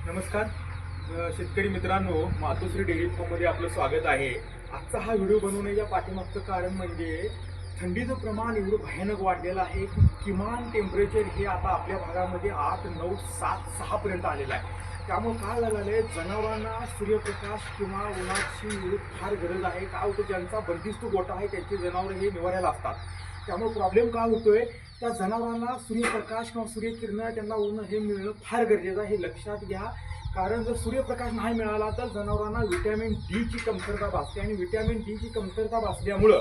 नमस्कार शेतकरी मित्रांनो, मातोश्री डेअरी फार्ममध्ये आपलं स्वागत आहे। आजचा हा व्हिडिओ बनवण्याच्या पाठीमागचं कारण म्हणजे थंडीचं प्रमाण एवढं भयानक वाढलेलं आहे की किमान टेम्परेचर हे आता आपल्या भागामध्ये 8, 9, 7, 6 पर्यंत आलेलं आहे। त्यामुळे काय झालेलं आहे, जनावरांना सूर्यप्रकाश किंवा उन्हाची एवढी फार गरज आहे। काय होतं, ज्यांचा बंदिस्त गोठा आहे त्यांचे जनावर हे निवाऱ्याला असतात। त्यामुळे प्रॉब्लेम काय होतोय, त्या जनावरांना सूर्यप्रकाश किंवा सूर्यकिरण त्यांना ऊन हे मिळणं फार गरजेचं आहे, हे लक्षात घ्या। कारण जर सूर्यप्रकाश नाही मिळाला तर जनावरांना व्हिटॅमिन डीची कमतरता भासते आणि व्हिटॅमिन डीची कमतरता भासल्यामुळं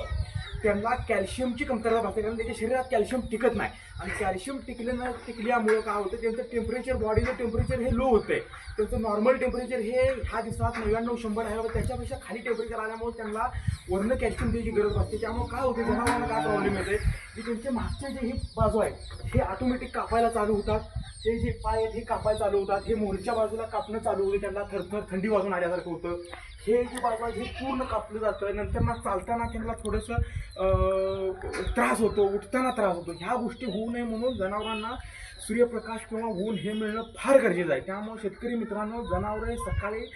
त्यांना कॅल्शियमची कमतरता भासते, कारण त्याच्या शरीरात कॅल्शियम टिकत नाही आणि कॅल्शियम टिकल्यामुळे काय होतं, त्यांचं टेम्परेचर, बॉडीचं टेम्परेचर हे लो होते। त्यांचं नॉर्मल टेम्परेचर हे ह्या दिवसात 99-100 आहे, त्याच्यापेक्षा खाली टेम्परेचर आल्यामुळे त्यांना वर्ण कॅल्शियम द्यायची गरज भासते। त्यामुळे काय होते, जनावरांना काय प्रॉब्लेम येते की त्यांचे मागचे जे ही बाजू आहे हे ऑटोमॅटिक कापायला चालू होतात, हे जे पाय आहेत हे कापायला चालू होतात, हे मोरच्या बाजूला कापणं चालू होतं, त्यांना थरथर थंडी वाजून आल्यासारखं होतं। हे जे बाजू आहे हे पूर्ण कापलं जातं, नंतर ना चालताना त्यांना थोडंसं त्रास होतो, उठताना त्रास होतो। ह्या गोष्टी होऊ नये म्हणून जनावरांना सूर्यप्रकाश किंवा ऊन हे मिळणं फार गरजेचं आहे। त्यामुळे शेतकरी मित्रांनो, जनावरे सकाळी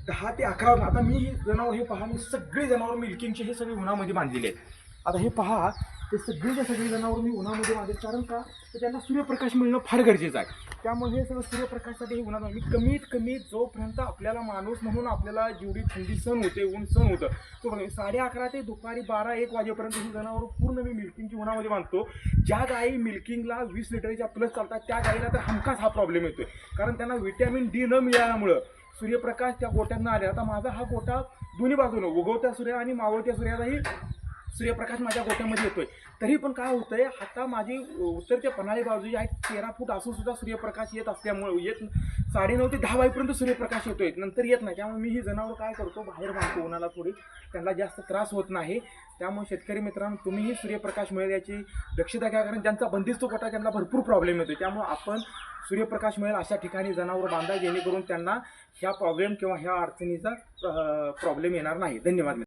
10 ते 11 आता मी जनावर हे पहा, मी सगळे जनावर मिल्किंगचे हे सगळे उन्हामध्ये बांधलेले आहेत। आता हे पहा, ते सगळी जनावर मी उन्हामध्ये बांधले, कारण का तर त्यांना सूर्यप्रकाश मिळणं फार गरजेचं आहे। त्यामुळे हे सगळं सूर्यप्रकाशासाठी हे उन्हात मी कमीत कमी जोपर्यंत आपल्याला माणूस म्हणून आपल्याला जेवढी थंडी सहन होते, ऊन सहन होतं, तो 11:30 ते दुपारी 12-1 वाजेपर्यंत ही जनावर पूर्ण मी मिल्किंगची उन्हामध्ये बांधतो। ज्या गायी मिल्किंगला 20 लिटरच्या प्लस चालतात त्या गायीला तर हमखास हा प्रॉब्लेम येतोय, कारण त्यांना व्हिटॅमिन डी न मिळाल्यामुळं सूर्यप्रकाश त्या गोट्यांना आले। आता माझा हा गोटा दोन्ही बाजूनं उगवत्या सूर्य आणि मावळत्या सूर्याचाही सूर्यप्रकाश माझ्या गोट्यामध्ये येतोय, तरी पण काय होतंय, आता माझी उत्तर ते पन्हाळी बाजू जी आहे 13 फूट असून सुद्धा सूर्यप्रकाश येत असल्यामुळे 9:30 ते 10 वाजेपर्यंत सूर्यप्रकाश येतोय, नंतर येत नाही। त्यामुळे मी ही जनावर काय करतो, बाहेर बांधतो उन्हाला, थोडी त्यांना जास्त त्रास होत नाही। त्यामुळे शेतकरी मित्रांनो, तुम्हीही सूर्यप्रकाश मिळेल याची दक्षता घ्या, कारण ज्यांचा बंदिस्त गोठा त्यांना भरपूर प्रॉब्लेम येतो। त्यामुळे आपण सूर्यप्रकाश मिळेल अशा ठिकाणी जनावर बांधा, जेणेकरून त्यांना ह्या प्रॉब्लेम किंवा ह्या अडचणीचा प्रॉब्लेम येणार नाही। धन्यवाद।